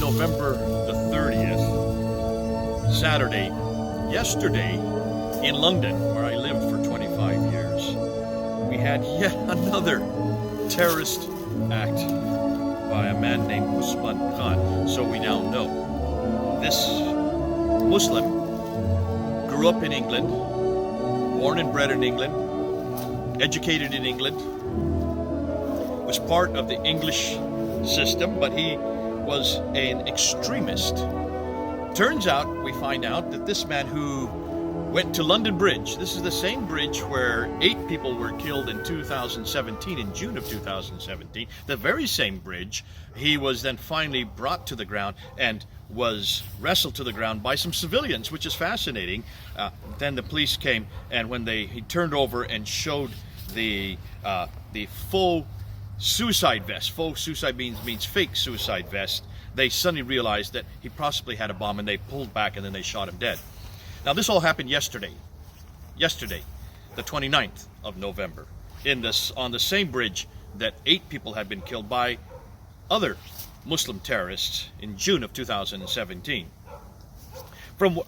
November the 30th, Saturday, yesterday, in London, where I lived for 25 years, we had yet another terrorist act by a man named Usman Khan. So we now know this Muslim grew up in England, born and bred in England, educated in England, was part of the English system, but he was an extremist. Turns out, we find out that this man who went to London Bridge, this is the same bridge where 8 people were killed in 2017, in June of 2017, the very same bridge, he was then finally brought to the ground and was wrestled to the ground by some civilians, which is fascinating. Then the police came, and when he turned over and showed the faux suicide vest. Faux suicide means fake suicide vest. They suddenly realized that he possibly had a bomb, and they pulled back, and then they shot him dead. Now this all happened yesterday, the 29th of November, on the same bridge that 8 people had been killed by other Muslim terrorists in June of 2017. From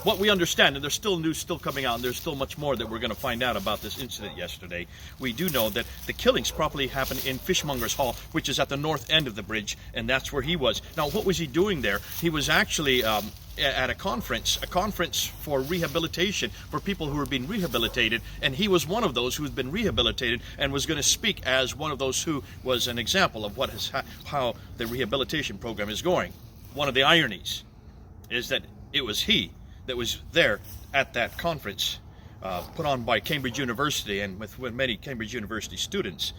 what we understand, and there's still news still coming out, and there's still much more that we're going to find out about this incident yesterday, we do know that the killings probably happened in Fishmonger's Hall, which is at the north end of the bridge, and that's where he was. Now, what was he doing there? He was actually at a conference for rehabilitation, for people who were being rehabilitated, and he was one of those who had been rehabilitated and was going to speak as one of those who was an example of how the rehabilitation program is going. One of the ironies is that it was he that was there at that conference put on by Cambridge University, and with many Cambridge University students,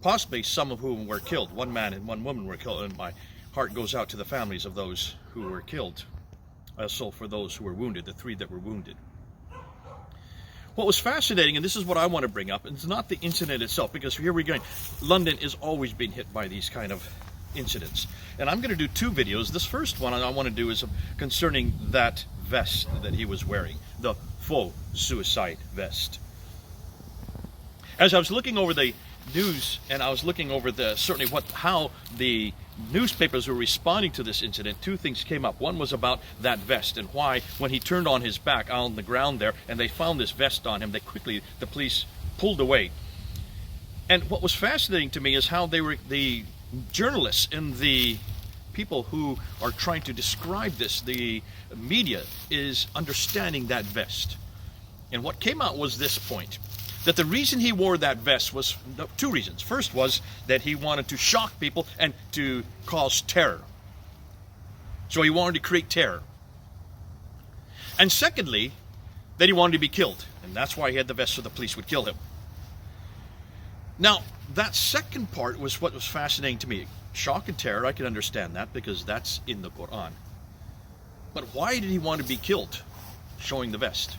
possibly some of whom were killed. One man and one woman were killed, and my heart goes out to the families of those who were killed. Also for those who were wounded, the 3 that were wounded. What was fascinating, and this is what I want to bring up, and it's not the incident itself, because here we're going. London is always being hit by these kind of incidents. And I'm going to do 2 videos. This first one I want to do is concerning that vest that he was wearing, the faux suicide vest. As I was looking over the news, and I was looking over how the newspapers were responding to this incident, 2 things came up. One was about that vest, and why, when he turned on his back on the ground there, and they found this vest on him, the police pulled away. And what was fascinating to me is how the journalists and the people who are trying to describe this, the media, is understanding that vest. And what came out was this point, that the reason he wore that vest was 2 reasons. First was that he wanted to shock people and to cause terror. So he wanted to create terror. And secondly, that he wanted to be killed. And that's why he had the vest, so the police would kill him. Now, that second part was what was fascinating to me. Shock and terror, I can understand that, because that's in the Quran. But why did he want to be killed, showing the vest?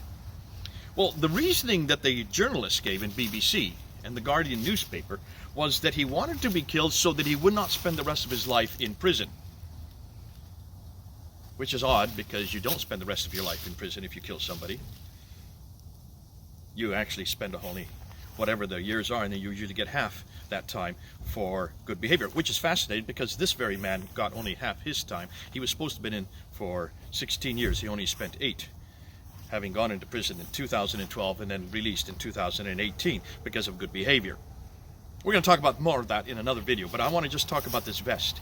Well, the reasoning that the journalists gave in BBC and the Guardian newspaper was that he wanted to be killed so that he would not spend the rest of his life in prison. Which is odd, because you don't spend the rest of your life in prison if you kill somebody. You actually spend only whatever the years are, and then you usually get half that time for good behavior, which is fascinating, because this very man got only half his time. He was supposed to have been in for 16 years. He only spent 8, having gone into prison in 2012 and then released in 2018 because of good behavior. We're going to talk about more of that in another video, but I want to just talk about this vest.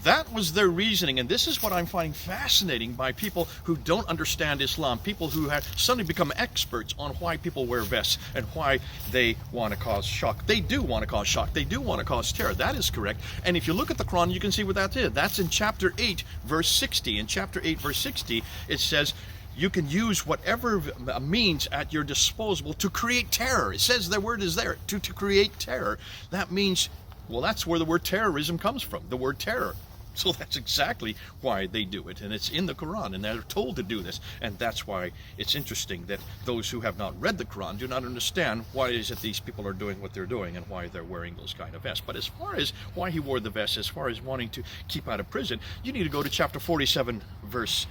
That was their reasoning, and this is what I'm finding fascinating by people who don't understand Islam, people who have suddenly become experts on why people wear vests and why they want to cause shock. They do want to cause shock. They do want to cause terror. That is correct. And if you look at the Quran, you can see what that is. That's in chapter 8, verse 60. In chapter 8, verse 60, it says, you can use whatever means at your disposal to create terror. It says the word is there, to create terror. That means, well, that's where the word terrorism comes from, the word terror. So that's exactly why they do it, and it's in the Quran, and they're told to do this, and that's why it's interesting that those who have not read the Quran do not understand why it is that these people are doing what they're doing and why they're wearing those kind of vests. But as far as why he wore the vest, as far as wanting to keep out of prison, you need to go to chapter 47, verse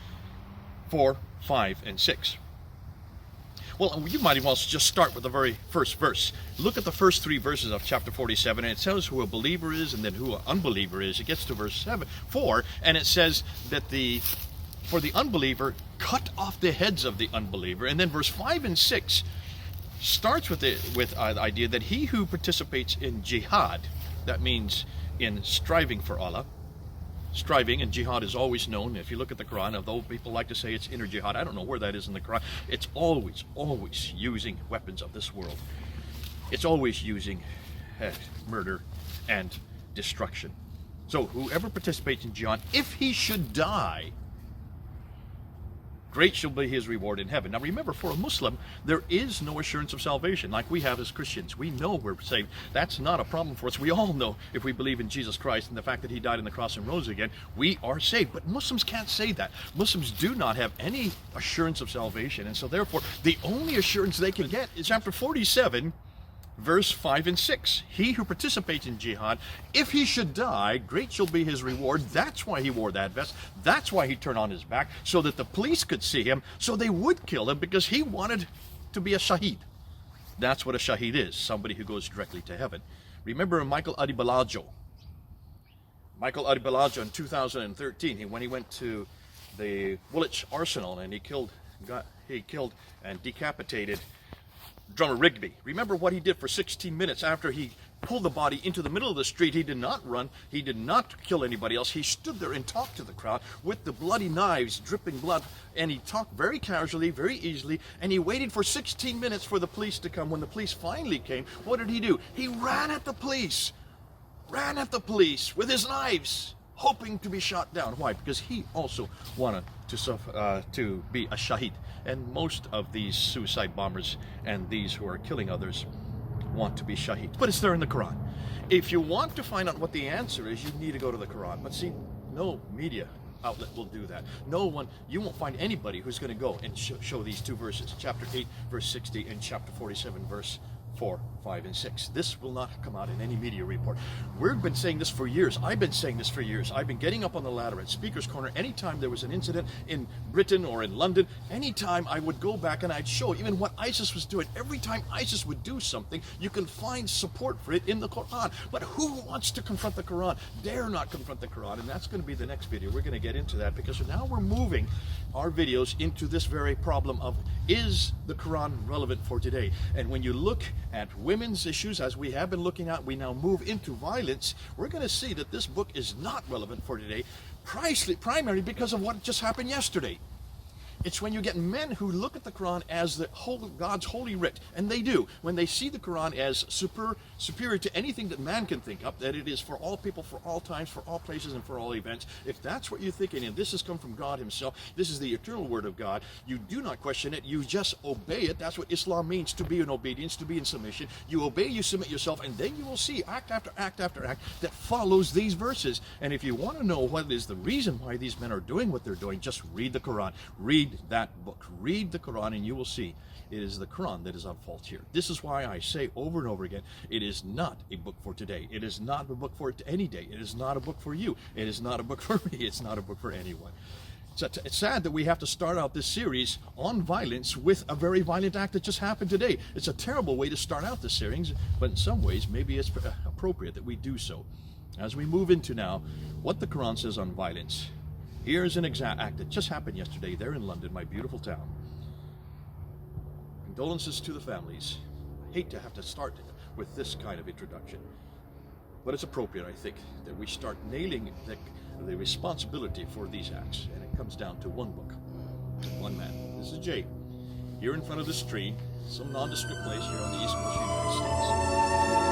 4, 5, and 6. Well, you might as well just start with the very first verse. Look at the first 3 verses of chapter 47, and it tells who a believer is and then who an unbeliever is. It gets to verse 4, and it says that for the unbeliever, cut off the heads of the unbeliever. And then verse 5 and 6 starts with the idea that he who participates in jihad, that means in striving for Allah, striving, and jihad is always known, if you look at the Quran, although people like to say it's inner jihad, I don't know where that is in the Quran, it's always using weapons of this world. It's always using murder and destruction. So whoever participates in jihad, if he should die, great shall be his reward in heaven. Now remember, for a Muslim, there is no assurance of salvation like we have as Christians. We know we're saved. That's not a problem for us. We all know if we believe in Jesus Christ and the fact that he died on the cross and rose again, we are saved. But Muslims can't say that. Muslims do not have any assurance of salvation. And so therefore, the only assurance they can get is chapter 47, verse 5 and 6. He who participates in jihad, if he should die, great shall be his reward. That's why he wore that vest. That's why he turned on his back, so that the police could see him, so they would kill him, because he wanted to be a shaheed. That's what a shaheed is, somebody who goes directly to heaven. Remember Michael Adibalajo. Michael Adibalajo in 2013, when he went to the Woolwich Arsenal and he killed and decapitated Drummer Rigby. Remember what he did for 16 minutes after he pulled the body into the middle of the street. He did not run. He did not kill anybody else. He stood there and talked to the crowd with the bloody knives, dripping blood, and he talked very casually, very easily, and he waited for 16 minutes for the police to come. When the police finally came, what did he do? He ran at the police with his knives, hoping to be shot down. Why? Because he also wanted to be a shaheed. And most of these suicide bombers and these who are killing others want to be shaheed. But it's there in the Quran. If you want to find out what the answer is, you need to go to the Quran. But see, no media outlet will do that. No one, you won't find anybody who's going to go and show these 2 verses, chapter 8, verse 60, and chapter 47, verse 4, 5, and 6. This will not come out in any media report. We've been saying this for years. I've been saying this for years. I've been getting up on the ladder at Speaker's Corner anytime there was an incident in Britain or in London. Anytime I would go back and I'd show even what ISIS was doing. Every time ISIS would do something, you can find support for it in the Quran. But who wants to confront the Quran? Dare not confront the Quran. And that's going to be the next video. We're going to get into that, because now we're moving our videos into this very problem of, is the Quran relevant for today? And when you look at women's issues, as we have been looking at, we now move into violence. We're going to see that this book is not relevant for today, primarily because of what just happened yesterday. It's when you get men who look at the Quran as God's holy writ, and they do, when they see the Quran as superior to anything that man can think of, that it is for all people, for all times, for all places, and for all events. If that's what you're thinking, and this has come from God himself, this is the eternal word of God, you do not question it, you just obey it. That's what Islam means, to be in obedience, to be in submission. You obey, you submit yourself, and then you will see act after act after act that follows these verses. And if you want to know what is the reason why these men are doing what they're doing, just read the Quran. Read that book. Read the Quran, and you will see it is the Quran that is on fault here. This is why I say over and over again, it is not a book for today. It is not a book for any day. It is not a book for you. It is not a book for me. It's not a book for anyone. It's sad that we have to start out this series on violence with a very violent act that just happened today. It's a terrible way to start out this series, but in some ways maybe it's appropriate that we do so. As we move into now what the Quran says on violence, here's an exact act that just happened yesterday there in London, my beautiful town. Condolences to the families. I hate to have to start with this kind of introduction, but it's appropriate, I think, that we start nailing the responsibility for these acts, and it comes down to one book, one man. This is Jay, here in front of this tree, some nondescript place here on the East Coast of the United States.